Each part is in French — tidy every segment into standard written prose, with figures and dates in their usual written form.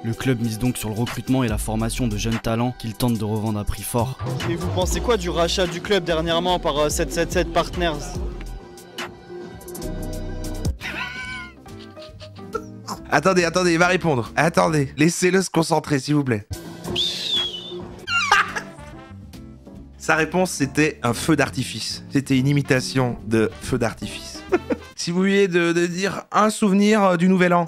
Le club mise donc sur le recrutement et la formation de jeunes talents qu'il tente de revendre à prix fort. Et vous pensez quoi du rachat du club dernièrement par 777 Partners? Attendez, il va répondre. Attendez, laissez-le se concentrer, s'il vous plaît. Sa réponse, c'était un feu d'artifice. C'était une imitation de feu d'artifice. Si vous vouliez de dire un souvenir du Nouvel An.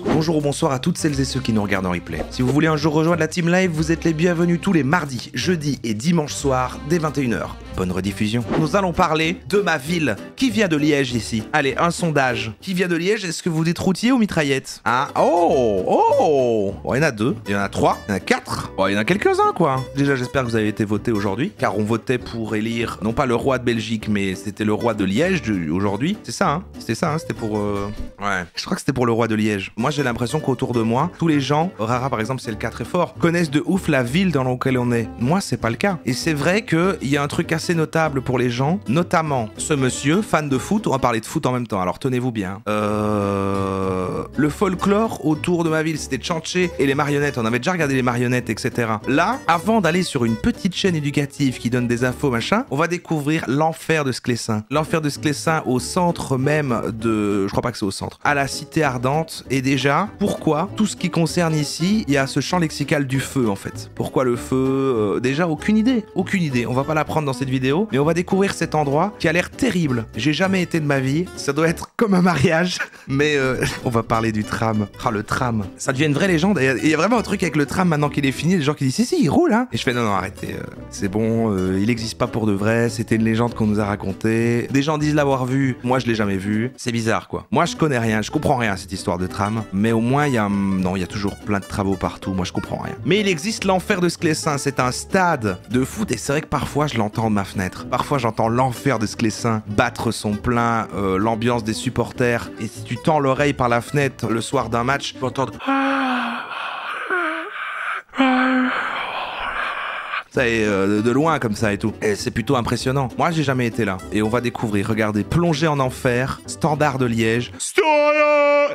Bonjour ou bonsoir à toutes celles et ceux qui nous regardent en replay. Si vous voulez un jour rejoindre la team live, vous êtes les bienvenus tous les mardis, jeudis et dimanches soirs dès 21h. Bonne rediffusion. Nous allons parler de ma ville. Qui vient de Liège ici? Allez, un sondage. Qui vient de Liège? Est-ce que vous dites routier ou mitraillette? Ah, oh bon, il y en a 2, il y en a 3, il y en a 4. Bon, il y en a quelques-uns, quoi. Déjà, j'espère que vous avez été voté aujourd'hui, car on votait pour élire, non pas le roi de Belgique, mais c'était le roi de Liège aujourd'hui. C'est ça, hein? C'était pour... Ouais, je crois que c'était pour le roi de Liège. Moi, j'ai l'impression qu'autour de moi, tous les gens, Rara par exemple, c'est le cas très fort, connaissent de ouf la ville dans laquelle on est. Moi, c'est pas le cas. Et c'est vrai qu'il y a un truc assez notable pour les gens, notamment ce monsieur, fan de foot, on va parler de foot en même temps, alors tenez-vous bien. Le folklore autour de ma ville, c'était Tchanché et les marionnettes, on avait déjà regardé les marionnettes, etc. Là, avant d'aller sur une petite chaîne éducative qui donne des infos, machin, on va découvrir l'enfer de Sclessin. L'enfer de Sclessin au centre même de... Je crois pas que c'est au centre. À la cité ardente. Et déjà, pourquoi tout ce qui concerne ici, il y a ce champ lexical du feu, en fait. Pourquoi le feu déjà, aucune idée. Aucune idée. On va pas l'apprendre dans cette vidéo, mais on va découvrir cet endroit qui a l'air terrible. J'ai jamais été de ma vie. Ça doit être comme un mariage. Mais on va parler du tram. Ah, le tram. Ça devient une vraie légende. Il y a vraiment un truc avec le tram maintenant qu'il est fini. Les gens qui disent si, il roule, hein. Et je fais non, arrêtez. C'est bon, il existe pas pour de vrai. C'était une légende qu'on nous a racontée. Des gens disent l'avoir vu. Moi, je l'ai jamais vu. C'est bizarre, quoi. Moi, je connais rien. Je comprends rien à cette histoire de tram. Mais au moins, il y a toujours plein de travaux partout. Moi, je comprends rien. Mais il existe l'enfer de Sclessin. C'est un stade de foot. Et c'est vrai que parfois, je l'entends de ma fenêtre. Parfois, j'entends l'enfer de Sclessin battre son plein, l'ambiance des supporters. Et si tu tends l'oreille par la fenêtre le soir d'un match, tu peux entendre... Ça est de loin comme ça et tout. Et c'est plutôt impressionnant. Moi, j'ai jamais été là. Et on va découvrir, regardez, Plongée en enfer, Standard de Liège.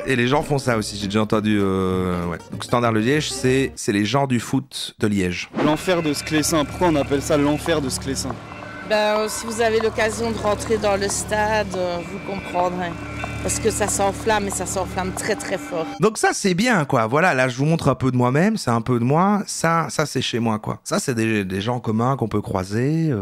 Et les gens font ça aussi, j'ai déjà entendu... Ouais. Donc Standard de Liège, c'est les gens du foot de Liège. L'enfer de Sclessin, pourquoi on appelle ça l'enfer de Sclessin? Si vous avez l'occasion de rentrer dans le stade, vous comprendrez. Parce que ça s'enflamme et ça s'enflamme très très fort. Donc ça c'est bien quoi, voilà, là je vous montre un peu de moi-même, c'est un peu de moi, ça c'est chez moi quoi. Ça c'est des gens communs qu'on peut croiser.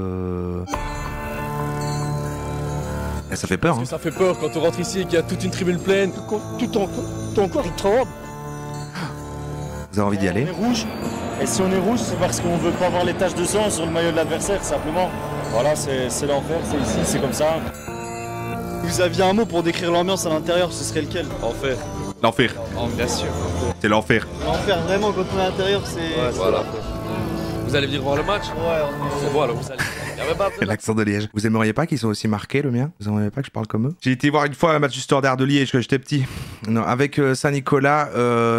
Et ça fait peur. Parce que ça fait peur quand on rentre ici et qu'il y a toute une tribune pleine. Tout ton corps il tremble. Vous avez envie d'y aller? On est rouge. Et si on est rouge, c'est parce qu'on veut pas avoir les taches de sang sur le maillot de l'adversaire, simplement. Voilà, c'est l'enfer, c'est ici, c'est comme ça. Vous aviez un mot pour décrire l'ambiance à l'intérieur, ce serait lequel? Enfer. L'enfer. Oh, bien sûr. C'est l'enfer. L'enfer, vraiment, quand on est à l'intérieur, c'est... Ouais, voilà. Vous allez venir voir le match? Ouais, c'est bon, alors vous allez... L'accent de Liège. Vous aimeriez pas qu'ils soient aussi marqués, le mien? Vous aimeriez pas que je parle comme eux? J'ai été voir une fois un match du Standard de Liège quand j'étais petit. Non, avec Saint-Nicolas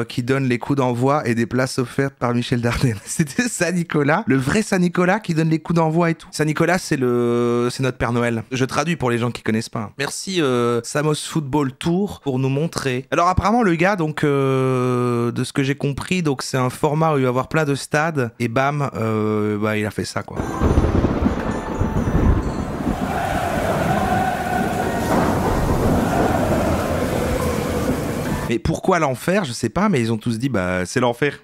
qui donne les coups d'envoi et des places offertes par Michel Dardenne. C'était Saint-Nicolas, le vrai Saint-Nicolas qui donne les coups d'envoi et tout. Saint-Nicolas, c'est notre Père Noël. Je traduis pour les gens qui connaissent pas. Merci Samos Football Tour pour nous montrer. Alors apparemment le gars, donc de ce que j'ai compris, donc c'est un format où il va y avoir plein de stades et bam, il a fait ça quoi. Mais pourquoi l'enfer? Je sais pas, mais ils ont tous dit c'est l'enfer.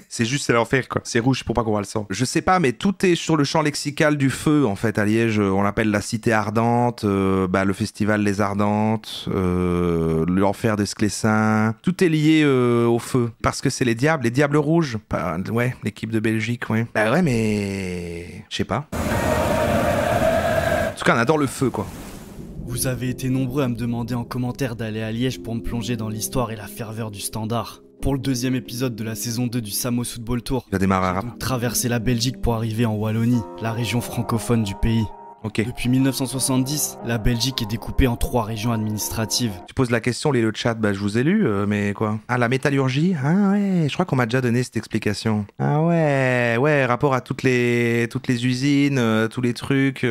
C'est juste, c'est l'enfer quoi. C'est rouge pour pas qu'on voit le sang. Je sais pas, mais tout est sur le champ lexical du feu en fait à Liège. On l'appelle la cité ardente, le festival Les Ardentes, l'enfer de Sclessin. Tout est lié au feu. Parce que c'est les diables rouges. Ouais, l'équipe de Belgique, ouais. Bah ouais, mais... Je sais pas. En tout cas, on adore le feu quoi. Vous avez été nombreux à me demander en commentaire d'aller à Liège pour me plonger dans l'histoire et la ferveur du Standard. Pour le deuxième épisode de la saison 2 du Samos Football Tour, il va démarrer donc traverser la Belgique pour arriver en Wallonie, la région francophone du pays. Ok. Depuis 1970, la Belgique est découpée en 3 régions administratives. Tu poses la question, le chat, bah je vous ai lu, mais quoi? Ah, la métallurgie? Ah ouais, je crois qu'on m'a déjà donné cette explication. Ah ouais, rapport à toutes les usines, tous les trucs,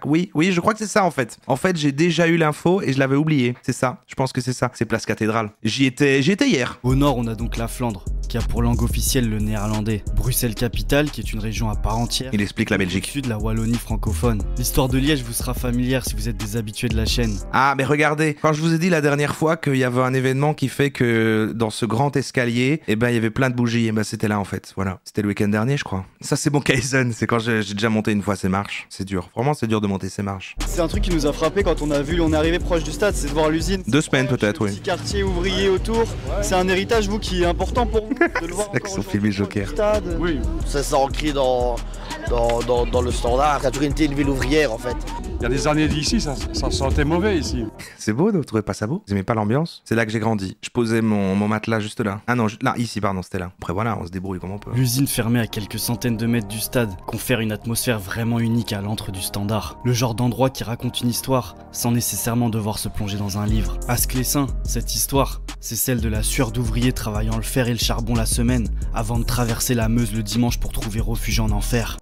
oui, je crois que c'est ça en fait. En fait, j'ai déjà eu l'info et je l'avais oublié, c'est ça, je pense que c'est ça. C'est Place Cathédrale. J'y étais hier. Au nord, on a donc la Flandre, qui a pour langue officielle le néerlandais. Bruxelles-Capitale, qui est une région à part entière. Il explique la Belgique. Au sud, la Wallonie francophone. L'histoire de Liège vous sera familière si vous êtes des habitués de la chaîne. Ah, mais regardez, quand je vous ai dit la dernière fois qu'il y avait un événement qui fait que dans ce grand escalier, eh ben, il y avait plein de bougies, et ben, c'était là en fait, voilà. C'était le week-end dernier, je crois. Ça, c'est mon Kaizen, c'est quand j'ai déjà monté une fois ces marches. C'est dur, vraiment, c'est dur de monter ces marches. C'est un truc qui nous a frappé quand on est arrivé proche du stade, c'est de voir l'usine. 2 semaines peut-être, oui. Petit quartier ouvrier autour, c'est un héritage, vous, qui est important pour vous, de le voir C'est là qu'ils sont filmés Joker. stade. Oui, ça s'est ancré dans le standard. Ça a toujours été une ville ouvrière en fait. Il y a des années d'ici, ça sentait mauvais ici. C'est beau, vous trouvez pas ça beau? Vous aimez pas l'ambiance? C'est là que j'ai grandi. Je posais mon matelas juste là. Ah non, là, ici, pardon, c'était là. Après voilà, on se débrouille comme on peut. L'usine fermée à quelques centaines de mètres du stade confère une atmosphère vraiment unique à l'antre du Standard. Le genre d'endroit qui raconte une histoire sans nécessairement devoir se plonger dans un livre. À Sclessin, cette histoire, c'est celle de la sueur d'ouvriers travaillant le fer et le charbon la semaine avant de traverser la Meuse le dimanche pour trouver refuge en enfer.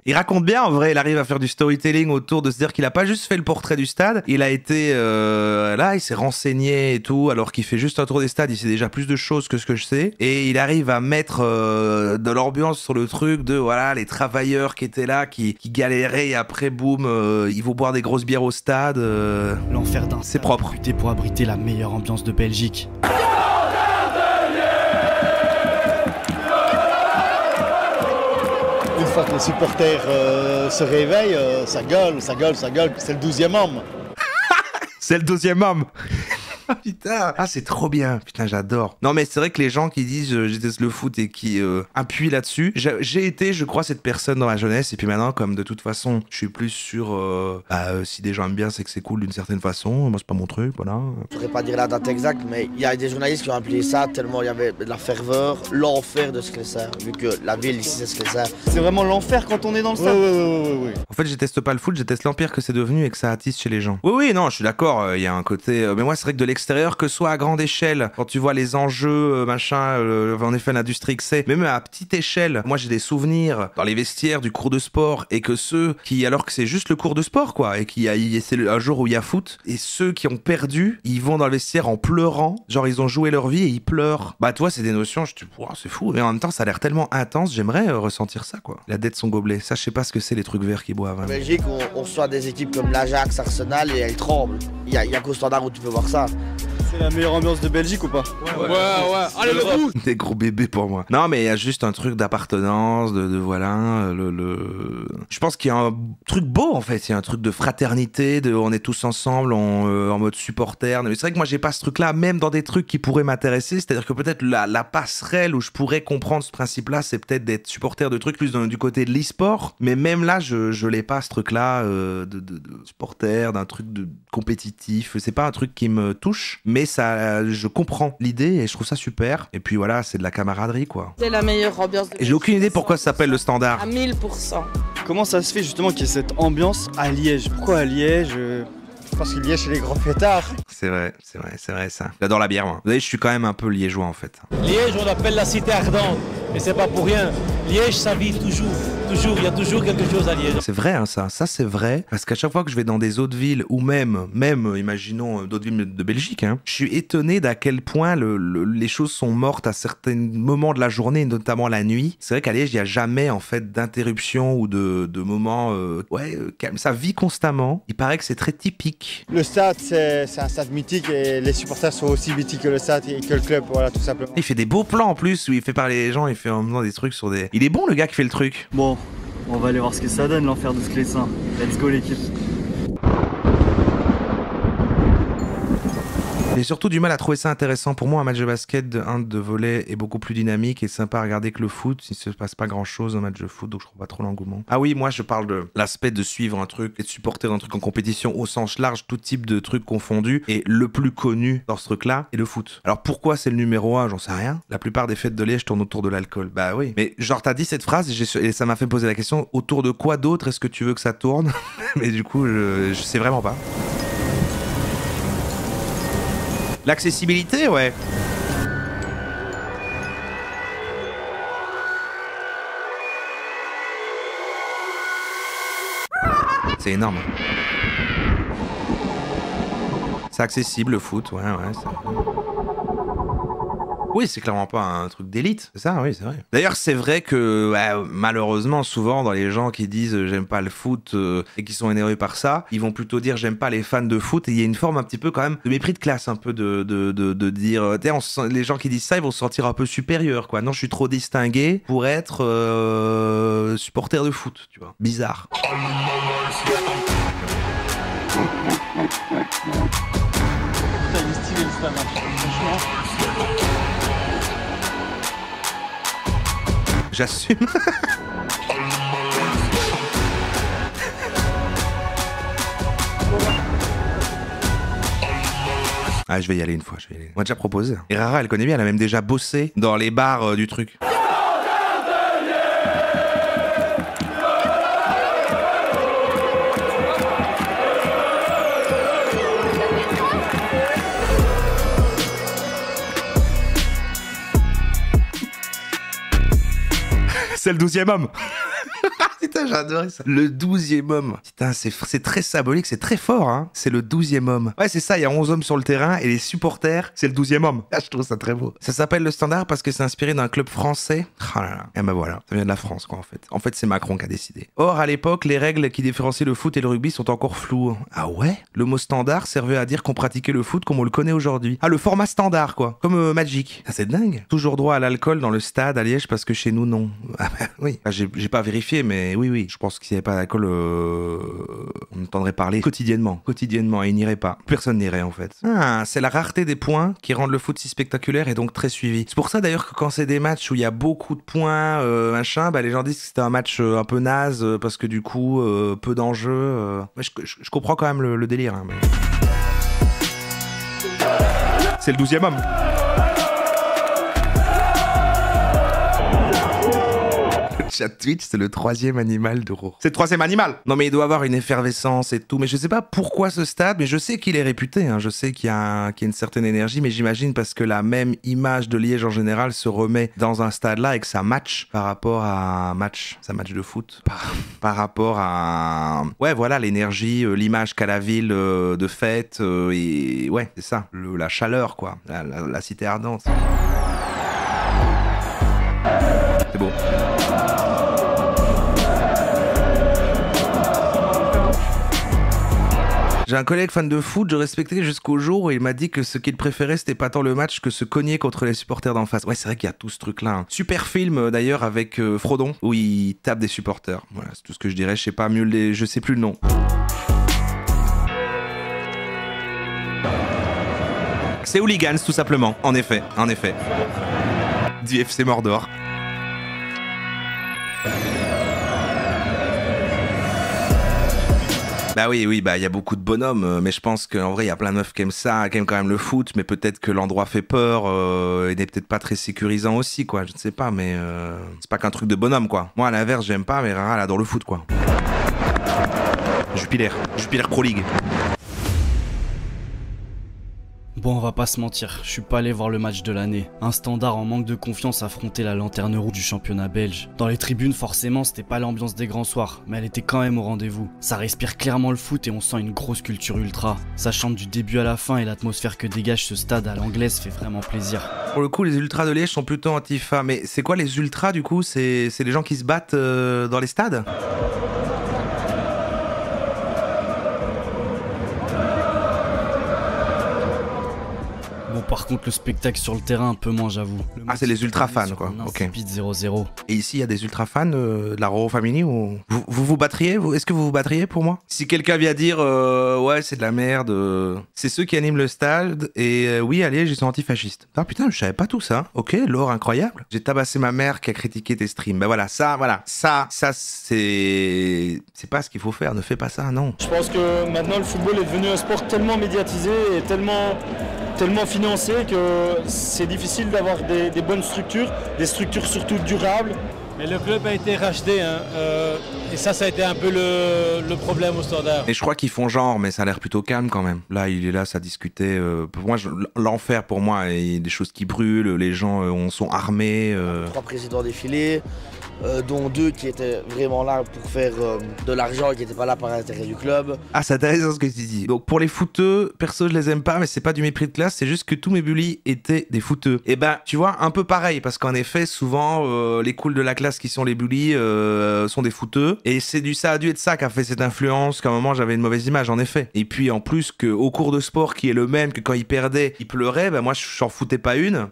Il raconte bien, en vrai, il arrive à faire du storytelling autour de se dire qu'il a pas juste fait le portrait du stade, il a été là, il s'est renseigné et tout, alors qu'il fait juste un tour des stades, il sait déjà plus de choses que ce que je sais, et il arrive à mettre de l'ambiance sur le truc de, voilà, les travailleurs qui étaient là, qui galéraient, et après, boum, ils vont boire des grosses bières au stade. L'enfer d'un c'est propre. Réputé pour abriter la meilleure ambiance de Belgique. Une fois que les supporters se réveillent, ça gueule, c'est le 12e homme. C'est le 12e homme. Ah putain, ah c'est trop bien, putain j'adore. Non mais c'est vrai que les gens qui disent je déteste le foot et qui appuient là-dessus, j'ai été je crois cette personne dans ma jeunesse et puis maintenant comme de toute façon je suis plus sur si des gens aiment bien c'est que c'est cool d'une certaine façon, moi c'est pas mon truc, voilà. Je ne pourrais pas dire la date exacte mais il y a des journalistes qui ont appelé ça tellement il y avait de la ferveur, l'enfer de Sclessin, vu que la ville ici c'est Sclessin. C'est vraiment l'enfer quand on est dans le stade. Oui. En fait je déteste pas le foot, je déteste l'empire que c'est devenu et que ça attise chez les gens. Oui non je suis d'accord, il y a un côté, mais moi c'est vrai que de l'extérieur, que ce soit à grande échelle, quand tu vois les enjeux, en effet l'industrie que c'est, même à petite échelle, moi j'ai des souvenirs dans les vestiaires du cours de sport et que ceux qui, alors que c'est juste le cours de sport quoi, et c'est un jour où il y a foot, et ceux qui ont perdu, ils vont dans le vestiaire en pleurant, genre ils ont joué leur vie et ils pleurent. Bah toi c'est des notions, je te dis, wow, c'est fou, mais en même temps ça a l'air tellement intense, j'aimerais ressentir ça quoi. La dette son gobelet, ça je sais pas ce que c'est les trucs verts qu'ils boivent. Hein. En Belgique on reçoit des équipes comme l'Ajax, Arsenal et elles tremblent. Il y a qu'au standard où tu peux voir ça. C'est la meilleure ambiance de Belgique ou pas? Ouais. Allez, le bout. Des gros bébés pour moi. Non, mais il y a juste un truc d'appartenance, de voilà, Je pense qu'il y a un truc beau, en fait. Il y a un truc de fraternité, on est tous ensemble, en mode supporter. Mais c'est vrai que moi, j'ai pas ce truc-là, même dans des trucs qui pourraient m'intéresser. C'est-à-dire que peut-être la passerelle où je pourrais comprendre ce principe-là, c'est peut-être d'être supporter de trucs plus du côté de l'e-sport. Mais même là, je l'ai pas, ce truc-là, de supporter, d'un truc de compétitif. C'est pas un truc qui me touche, mais ça, je comprends l'idée et je trouve ça super. Et puis voilà, c'est de la camaraderie quoi. C'est la meilleure ambiance de Et j'ai aucune idée pourquoi ça s'appelle le Standard. À 1000%. Comment ça se fait justement qu'il y ait cette ambiance à Liège? Pourquoi à Liège? Parce que Liège c'est les grands fêtards. C'est vrai ça. J'adore la bière moi. Vous savez, je suis quand même un peu liégeois en fait. Liège, on l'appelle la cité ardente. Et c'est pas pour rien. Liège, ça vit toujours. Il y a toujours quelque chose à Liège. C'est vrai hein, ça c'est vrai. Parce qu'à chaque fois que je vais dans des autres villes, ou même imaginons d'autres villes de Belgique, hein, je suis étonné d'à quel point les choses sont mortes à certains moments de la journée, notamment la nuit. C'est vrai qu'à Liège, il n'y a jamais en fait d'interruption ou de moments calme. Ça vit constamment. Il paraît que c'est très typique. Le stade c'est un stade mythique et les supporters sont aussi mythiques que le stade et que le club, voilà tout simplement. Il fait des beaux plans en plus où il fait parler les gens, il fait en même temps des trucs sur des... Il est bon le gars qui fait le truc. Bon, on va aller voir ce que ça donne l'enfer de Sclessin. Let's go l'équipe. J'ai surtout du mal à trouver ça intéressant. Pour moi, un match de basket de volley est beaucoup plus dynamique et sympa à regarder que le foot. Il se passe pas grand chose un match de foot, donc je trouve pas trop l'engouement. Ah oui, moi je parle de l'aspect de suivre un truc et de supporter un truc en compétition au sens large, tout type de trucs confondus. Et le plus connu dans ce truc-là est le foot. Alors pourquoi c'est le numéro 1, j'en sais rien. La plupart des fêtes de Liège tournent autour de l'alcool. Bah oui. Mais genre t'as dit cette phrase et ça m'a fait poser la question, autour de quoi d'autre est-ce que tu veux que ça tourne? Mais du coup, je sais vraiment pas. L'accessibilité, ouais. C'est énorme. C'est accessible le foot, ouais, oui, c'est clairement pas un truc d'élite, c'est ça, oui, c'est vrai. D'ailleurs, c'est vrai que malheureusement, souvent, dans les gens qui disent j'aime pas le foot et qui sont énervés par ça, ils vont plutôt dire j'aime pas les fans de foot, et il y a une forme un petit peu quand même de mépris de classe, un peu de dire, les gens qui disent ça, ils vont se sentir un peu supérieurs, quoi. Non, je suis trop distingué pour être supporter de foot, tu vois. Bizarre. J'assume. Ah, je vais y aller une fois, On m'a déjà proposé. Et Rara, elle connaît bien, elle a même déjà bossé dans les bars du truc. C'est le 12e homme. Putain, j'ai adoré ça. Le 12e homme. Putain, c'est très symbolique, c'est très fort, hein. C'est le 12e homme. Ouais, c'est ça, il y a 11 hommes sur le terrain et les supporters, c'est le 12e homme. Ah, je trouve ça très beau. Ça s'appelle le Standard parce que c'est inspiré d'un club français. Ah là là. Et ben voilà, ça vient de la France, quoi, en fait. En fait, c'est Macron qui a décidé. Or, à l'époque, les règles qui différencient le foot et le rugby sont encore floues. Ah ouais? Le mot standard servait à dire qu'on pratiquait le foot comme on le connaît aujourd'hui. Ah, le format standard, quoi. Comme Magic. Ah, c'est dingue. Toujours droit à l'alcool dans le stade à Liège parce que chez nous, non. Ah bah oui. Ah, j'ai pas vérifié, mais oui. Je pense que s'il n'y avait pas d'alcool, on entendrait parler quotidiennement, et il n'irait pas. Personne n'irait, en fait. Ah, c'est la rareté des points qui rendent le foot si spectaculaire et donc très suivi. C'est pour ça, d'ailleurs, que quand c'est des matchs où il y a beaucoup de points, les gens disent que c'était un match un peu naze, parce que du coup, peu d'enjeux. Je comprends quand même le délire. Hein, mais... C'est le 12e homme. Chat Twitch, c'est le 3e animal d'Euro. C'est le 3e animal. Non mais il doit avoir une effervescence et tout. Mais je sais pas pourquoi ce stade, mais je sais qu'il est réputé. Hein. Je sais qu'il y a une certaine énergie, mais j'imagine parce que la même image de Liège en général se remet dans un stade là et que ça match par rapport à un match de foot. Par rapport à... Ouais, voilà, l'énergie, l'image qu'a la ville de fête. Et ouais, c'est ça. La chaleur, quoi. La cité ardente. C'est beau. J'ai un collègue fan de foot, je respectais jusqu'au jour où il m'a dit que ce qu'il préférait c'était pas tant le match que se cogner contre les supporters d'en face. Ouais, c'est vrai qu'il y a tout ce truc là. Hein. Super film d'ailleurs avec Frodon où il tape des supporters. Voilà, c'est tout ce que je dirais, je sais pas mieux je sais plus le nom. C'est Hooligans tout simplement, en effet. Du FC Mordor. Bah oui, il y a beaucoup de bonhommes, mais je pense qu'en vrai, il y a plein de meufs qui aiment ça, qui aiment quand même le foot, mais peut-être que l'endroit fait peur, et n'est peut-être pas très sécurisant aussi, quoi, je ne sais pas, mais c'est pas qu'un truc de bonhomme, quoi. Moi, à l'inverse, j'aime pas, mais Rara, elle adore le foot, quoi. Jupiler Pro League. Bon, on va pas se mentir, je suis pas allé voir le match de l'année. Un Standard en manque de confiance affrontait la lanterne rouge du championnat belge. Dans les tribunes, forcément, c'était pas l'ambiance des grands soirs, mais elle était quand même au rendez-vous. Ça respire clairement le foot et on sent une grosse culture ultra. Ça chante du début à la fin et l'atmosphère que dégage ce stade à l'anglaise fait vraiment plaisir. Pour le coup, les ultras de Liège sont plutôt antifa, mais c'est quoi les ultras du coup? C'est les gens qui se battent dans les stades? Bon, par contre, le spectacle sur le terrain, un peu moins, j'avoue. Ah, c'est les ultra fans, quoi. Ok. Insipide 0-0. Et ici, il y a des ultra fans de la Roro Family ou vous battriez Est-ce que vous vous battriez pour moi? Si quelqu'un vient dire ouais, c'est de la merde, c'est ceux qui animent le stade et oui, allez, ils sont antifascistes. Ah putain, je savais pas tout ça. Ok, l'or incroyable. J'ai tabassé ma mère qui a critiqué tes streams. Bah voilà, ça c'est pas ce qu'il faut faire. Ne fais pas ça, non. Je pense que maintenant le football est devenu un sport tellement médiatisé et tellement financé que c'est difficile d'avoir des bonnes structures, des structures surtout durables. Mais le club a été racheté, hein, et ça a été un peu le problème au Standard. Et je crois qu'ils font genre, mais ça a l'air plutôt calme quand même. Là, il est là, ça discutait. Pour moi, l'enfer pour moi, il y a des choses qui brûlent, les gens sont armés. 3 présidents défilés, dont 2 qui étaient vraiment là pour faire de l'argent et qui n'étaient pas là par l'intérêt du club. Ah, c'est intéressant ce que tu dis. Donc pour les footeux, perso, je les aime pas, mais c'est pas du mépris de classe, c'est juste que tous mes bullies étaient des footeux. Et ben, tu vois, un peu pareil, parce qu'en effet, souvent, les cools de la classe qui sont les bullies sont des footeux. Et ça a dû être ça qui a fait cette influence, qu'à un moment j'avais une mauvaise image, en effet. Et puis en plus, qu'au cours de sport, qui est le même que quand ils perdaient, ils pleuraient, ben moi, je n'en foutais pas une.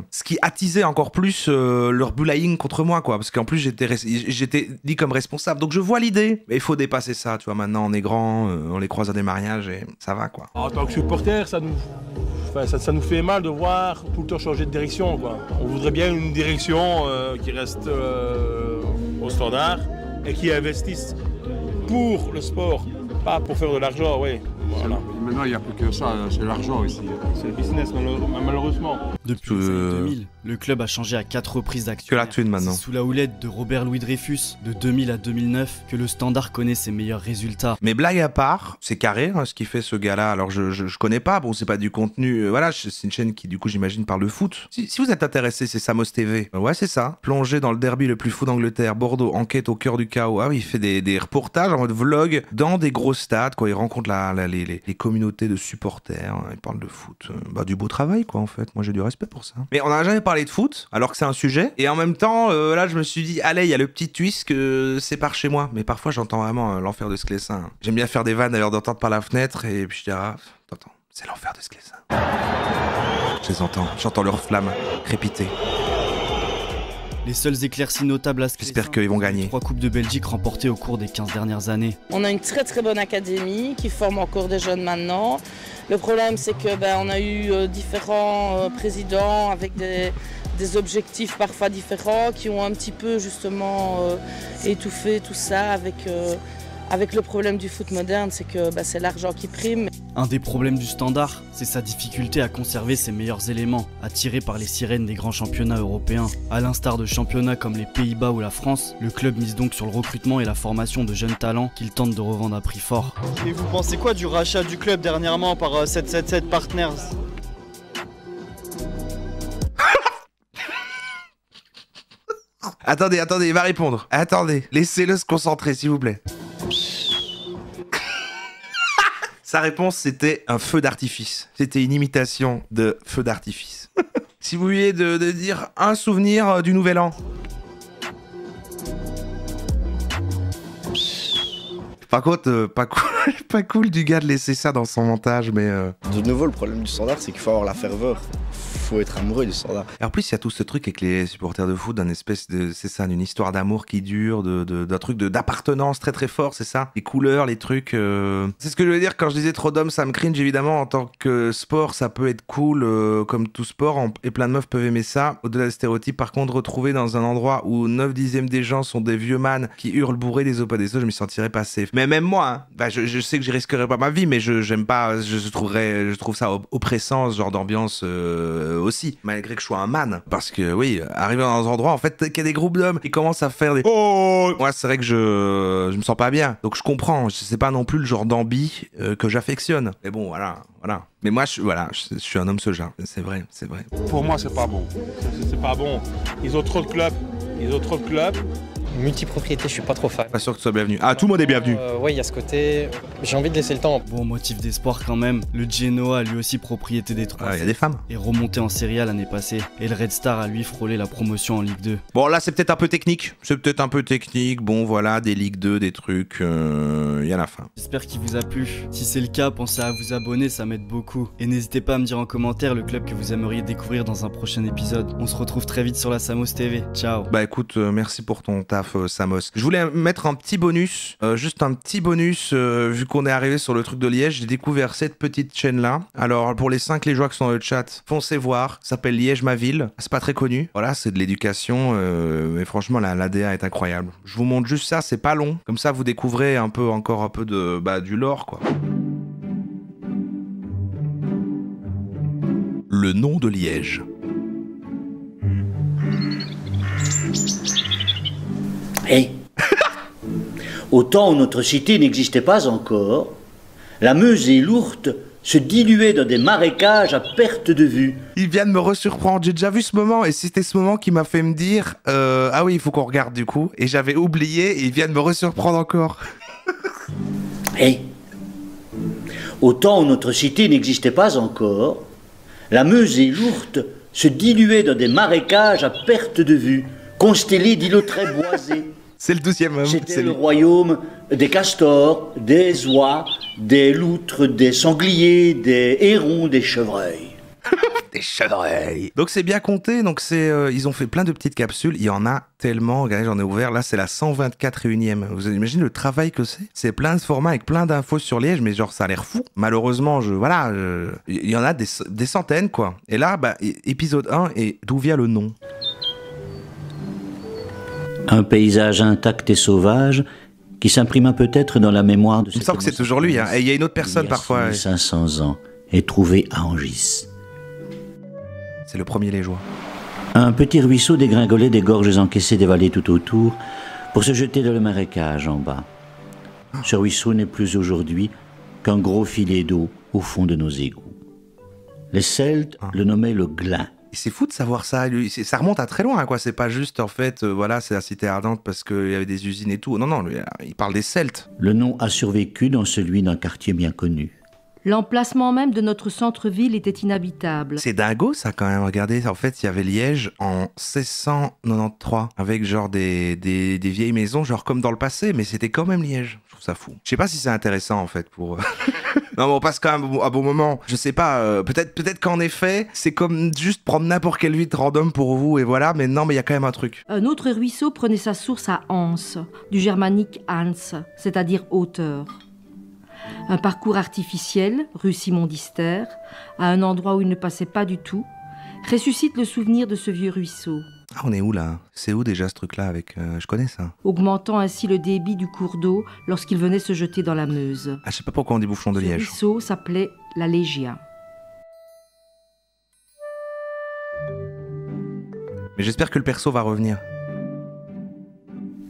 Ce qui attisait encore plus leur bullying contre moi, quoi. Parce qu'en plus, j'étais dit comme responsable. Donc je vois l'idée. Mais il faut dépasser ça, tu vois. Maintenant, on est grand, on les croise à des mariages et ça va, quoi. En tant que supporter, ça nous fait mal de voir tout le temps changer de direction, quoi. On voudrait bien une direction qui reste au Standard et qui investisse pour le sport, pas pour faire de l'argent, oui. Voilà. Maintenant, il n'y a plus que ça, c'est l'argent ici. C'est le business, malheureusement. Depuis les années 2000, le club a changé à 4 reprises d'actionnaire. Que la thune maintenant. C'est sous la houlette de Robert Louis Dreyfus, de 2000 à 2009, que le Standard connaît ses meilleurs résultats. Mais blague à part, c'est carré hein, ce qu'il fait ce gars-là. Alors je connais pas, bon c'est pas du contenu, voilà, c'est une chaîne qui du coup j'imagine parle de foot. Si vous êtes intéressé, c'est Samos TV. Ouais c'est ça, plongé dans le derby le plus fou d'Angleterre, Bordeaux, enquête au cœur du chaos. Ah oui, il fait des reportages en mode vlog dans des gros stades, quoi. Il rencontre les communautés de supporters, hein, il parle de foot. Bah du beau travail quoi en fait, moi j'ai du respect pour ça. Mais on n'a jamais parlé de foot, alors que c'est un sujet, et en même temps, là je me suis dit, allez, il y a le petit twist que c'est par chez moi, mais parfois j'entends vraiment l'enfer de Sclessin. J'aime bien faire des vannes à l'heure d'entendre par la fenêtre, et puis je dis, ah, attends, c'est l'enfer de Sclessin. Je les entends, j'entends leurs flammes crépiter. Les seuls éclaircies notables à ce j'espère qu'ils vont gagner. 3 Coupes de Belgique remportées au cours des 15 dernières années. On a une très très bonne académie qui forme encore des jeunes maintenant. Le problème c'est que on a eu différents présidents avec des objectifs parfois différents qui ont un petit peu justement étouffé tout ça avec le problème du foot moderne, c'est que c'est l'argent qui prime. Un des problèmes du Standard, c'est sa difficulté à conserver ses meilleurs éléments, attirés par les sirènes des grands championnats européens. À l'instar de championnats comme les Pays-Bas ou la France, le club mise donc sur le recrutement et la formation de jeunes talents qu'il tente de revendre à prix fort. Et vous pensez quoi du rachat du club dernièrement par 777 Partners ? Attendez, il va répondre. Attendez, laissez-le se concentrer s'il vous plaît. Sa réponse, c'était un feu d'artifice. C'était une imitation de feu d'artifice. Si vous vouliez de dire un souvenir du Nouvel An. Par contre, pas cool du gars de laisser ça dans son montage, mais... De nouveau, le problème du Standard, c'est qu'il faut avoir la ferveur. Faut être amoureux du Standard. Et en plus, il y a tout ce truc avec les supporters de foot, d'une espèce de, c'est ça, d'une histoire d'amour qui dure, d'un truc d'appartenance très très fort, c'est ça. Les couleurs, les trucs. C'est ce que je veux dire quand je disais trop d'hommes, ça me cringe évidemment. En tant que sport, ça peut être cool, comme tout sport, et plein de meufs peuvent aimer ça. Au-delà des stéréotypes, par contre, retrouver dans un endroit où 9/10 des gens sont des vieux man qui hurlent bourrés des os pas des os, je m'y sentirais pas safe. Mais même moi, hein, je sais que j'y risquerais pas ma vie, mais j'aime pas, je trouve ça oppressant, ce genre d'ambiance. Aussi, malgré que je sois un man, parce que oui, arriver dans un endroit en fait qu'il y a des groupes d'hommes qui commencent à faire des oh, moi c'est vrai que je me sens pas bien, donc je comprends, c'est pas non plus le genre d'ambi que j'affectionne, mais bon voilà. Mais moi je suis un homme soja, c'est vrai. Pour moi c'est pas bon, c'est pas bon. Ils ont trop de clubs, Multipropriété, je suis pas trop fan. Pas sûr que tu sois bienvenu. Ah, tout le monde est bienvenu. Ouais, il y a ce côté. J'ai envie de laisser le temps. Bon, motif d'espoir quand même. Le Genoa a lui aussi propriété des 3. Il y a des femmes. Et remonté en Serie A l'année passée. Et le Red Star a lui frôlé la promotion en Ligue 2. Bon, là, c'est peut-être un peu technique. Bon, voilà, des Ligue 2, des trucs. Il y en a fin. J'espère qu'il vous a plu. Si c'est le cas, pensez à vous abonner, ça m'aide beaucoup. Et n'hésitez pas à me dire en commentaire le club que vous aimeriez découvrir dans un prochain épisode. On se retrouve très vite sur la Samos TV. Ciao. Bah écoute, merci pour ton taf, Samos. Je voulais mettre un petit bonus, juste un petit bonus, vu qu'on est arrivé sur le truc de Liège, j'ai découvert cette petite chaîne-là. Alors, pour les 5 Liégeois qui sont dans le chat, foncez voir, ça s'appelle Liège ma ville, c'est pas très connu. Voilà, c'est de l'éducation, mais franchement, la DA est incroyable. Je vous montre juste ça, c'est pas long, comme ça vous découvrez encore un peu de, du lore, quoi. Le nom de Liège. Hey. Au temps où notre cité n'existait pas encore, la Meuse et l'Ourthe se diluaient dans des marécages à perte de vue. Il vient de me resurprendre, j'ai déjà vu ce moment, et c'était ce moment qui m'a fait me dire ah oui, il faut qu'on regarde du coup, et j'avais oublié, et il vient de me resurprendre encore. Hey. Au temps où notre cité n'existait pas encore, la Meuse et l'Ourthe se diluaient dans des marécages à perte de vue, constellés d'îlots très boisés. C'est le 12e homme. C'était le royaume des castors, des oies, des loutres, des sangliers, des hérons, des chevreuils. Des chevreuils. Donc c'est bien compté, donc ils ont fait plein de petites capsules, il y en a tellement, regardez j'en ai ouvert, là c'est la 124e. Vous imaginez le travail que c'est? C'est plein de formats avec plein d'infos sur Liège, mais genre ça a l'air fou. Malheureusement, il y en a des centaines quoi. Et là, épisode 1, et d'où vient le nom? Un paysage intact et sauvage qui s'imprima peut-être dans la mémoire de... Il me semble que c'est toujours lui, hein. Et il y a une autre personne parfois. 500 ans est trouvé à Angis. C'est le premier Liégeois. Un petit ruisseau dégringolait des gorges encaissées des vallées tout autour pour se jeter dans le marécage en bas. Ce ruisseau n'est plus aujourd'hui qu'un gros filet d'eau au fond de nos égouts. Les Celtes le nommaient le Glin. C'est fou de savoir ça, ça remonte à très loin, quoi. C'est pas juste, en fait, voilà, c'est la cité ardente parce qu'il y avait des usines et tout. Non, non, il parle des Celtes. Le nom a survécu dans celui d'un quartier bien connu. L'emplacement même de notre centre-ville était inhabitable. C'est dingo, ça, quand même. Regardez, en fait, il y avait Liège en 1693, avec genre des vieilles maisons, genre comme dans le passé, mais c'était quand même Liège. Je trouve ça fou. Je sais pas si c'est intéressant, en fait, pour... Non, mais on passe quand même un bon moment. Je sais pas, peut-être qu'en effet, c'est comme juste prendre n'importe quelle ville random pour vous, et voilà, mais non, mais il y a quand même un truc. Un autre ruisseau prenait sa source à Hans, du germanique Hans, c'est-à-dire hauteur. Un parcours artificiel, rue Simon d'Ister, à un endroit où il ne passait pas du tout, ressuscite le souvenir de ce vieux ruisseau. Ah, on est où là? C'est où déjà ce truc-là avec... je connais ça. Augmentant ainsi le débit du cours d'eau lorsqu'il venait se jeter dans la Meuse. Ah, je sais pas pourquoi on dit bouchon de Liège. Ce ruisseau s'appelait la Légia. Mais j'espère que le perso va revenir.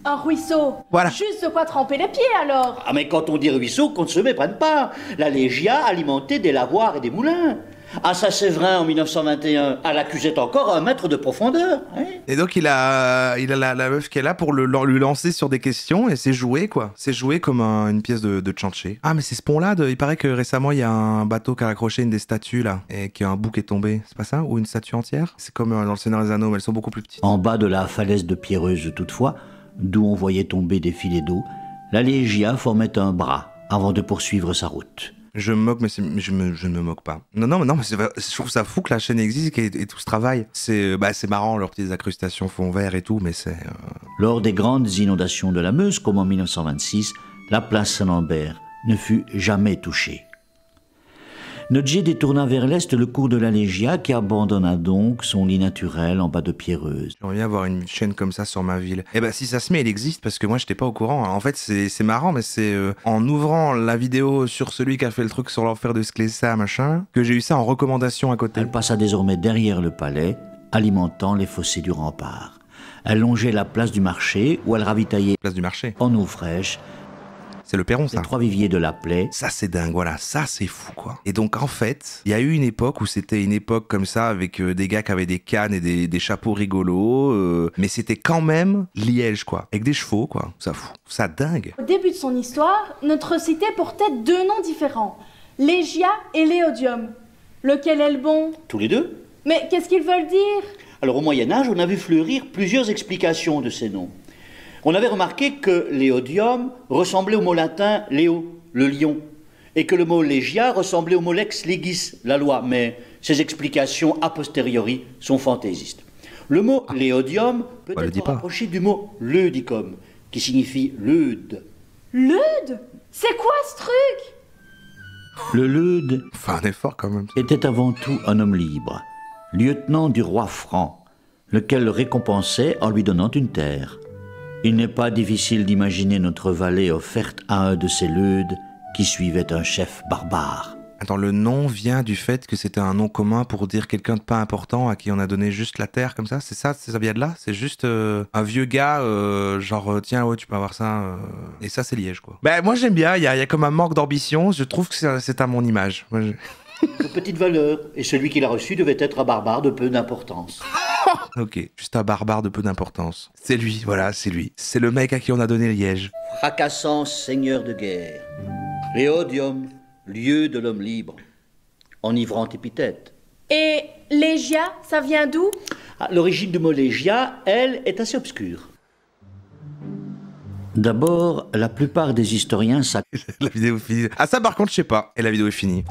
Un ruisseau. Voilà. Juste de quoi tremper les pieds alors. Ah mais quand on dit ruisseau, qu'on ne se méprenne pas. La Légia alimentait des lavoirs et des moulins. À Saint-Séverin en 1921, elle accusait encore 1 mètre de profondeur. Hein. Et donc il a la meuf qui est là pour lui lancer sur des questions et c'est joué quoi. C'est joué comme une pièce de tchanché. Ah mais c'est ce pont là, il paraît que récemment il y a un bateau qui a accroché une des statues là et qu'un bout est tombé. C'est pas ça? Ou une statue entière? C'est comme dans le Seigneur des Anneaux mais elles sont beaucoup plus petites. En bas de la falaise de Pierreuse toutefois, d'où on voyait tomber des filets d'eau, la Légia formait un bras avant de poursuivre sa route. Je me moque, mais je ne me moque pas. Non, mais je trouve ça fou que la chaîne existe et tout ce travail. C'est marrant, leurs petites incrustations fond vert et tout, mais c'est... Lors des grandes inondations de la Meuse, comme en 1926, la place Saint-Lambert ne fut jamais touchée. Nodje détourna vers l'est le cours de la Légia qui abandonna donc son lit naturel en bas de Pierreuse. J'aimerais bien avoir une chaîne comme ça sur ma ville. Eh ben si ça se met, elle existe parce que moi j'étais pas au courant. En fait c'est marrant mais c'est en ouvrant la vidéo sur celui qui a fait le truc sur l'enfer de Sclessa machin que j'ai eu ça en recommandation à côté. Elle passa désormais derrière le palais, alimentant les fossés du rempart. Elle longeait la place du marché où elle ravitaillait place du marché en eau fraîche C'est le Perron, ça. Les 3 viviers de la Plaie. Ça, c'est dingue, voilà, ça, c'est fou, quoi. Et donc, en fait, il y a eu une époque où c'était une époque comme ça, avec des gars qui avaient des cannes et des chapeaux rigolos, mais c'était quand même Liège, quoi, avec des chevaux, quoi. Ça fou, ça dingue. Au début de son histoire, notre cité portait 2 noms différents, Légia et Léodium. Lequel est le bon? Tous les deux. Mais qu'est-ce qu'ils veulent dire? Alors au Moyen-Âge, on a vu fleurir plusieurs explications de ces noms. On avait remarqué que Léodium ressemblait au mot latin Léo, le lion, et que le mot Légia ressemblait au mot lex legis, la loi, mais ces explications a posteriori sont fantaisistes. Le mot Léodium peut être rapproché du mot Leudicum, qui signifie leude. Leude? C'est quoi ce truc? Le Leude enfin, un effort quand même. Était avant tout un homme libre, lieutenant du roi Franc, lequel le récompensait en lui donnant une terre. Il n'est pas difficile d'imaginer notre vallée offerte à un de ces Leudes qui suivait un chef barbare. Attends, le nom vient du fait que c'était un nom commun pour dire quelqu'un de pas important à qui on a donné juste la terre comme ça? C'est ça vient de là? C'est juste un vieux gars, genre tiens, ouais, tu peux avoir ça. Et ça, c'est Liège, quoi. Ben, moi, j'aime bien, il y a comme un manque d'ambition. Je trouve que c'est à mon image. Moi, De petite valeur, et celui qui l'a reçu devait être un barbare de peu d'importance. Ok, juste un barbare de peu d'importance. C'est lui, voilà, c'est lui. C'est le mec à qui on a donné Liège. Fracassant seigneur de guerre, Léodium, lieu de l'homme libre, enivrante épithète. Et Légia, ça vient d'où? L'origine du mot Légia, elle, est assez obscure. D'abord, la plupart des historiens La vidéo est finie. Ah ça par contre je sais pas. Et la vidéo est finie.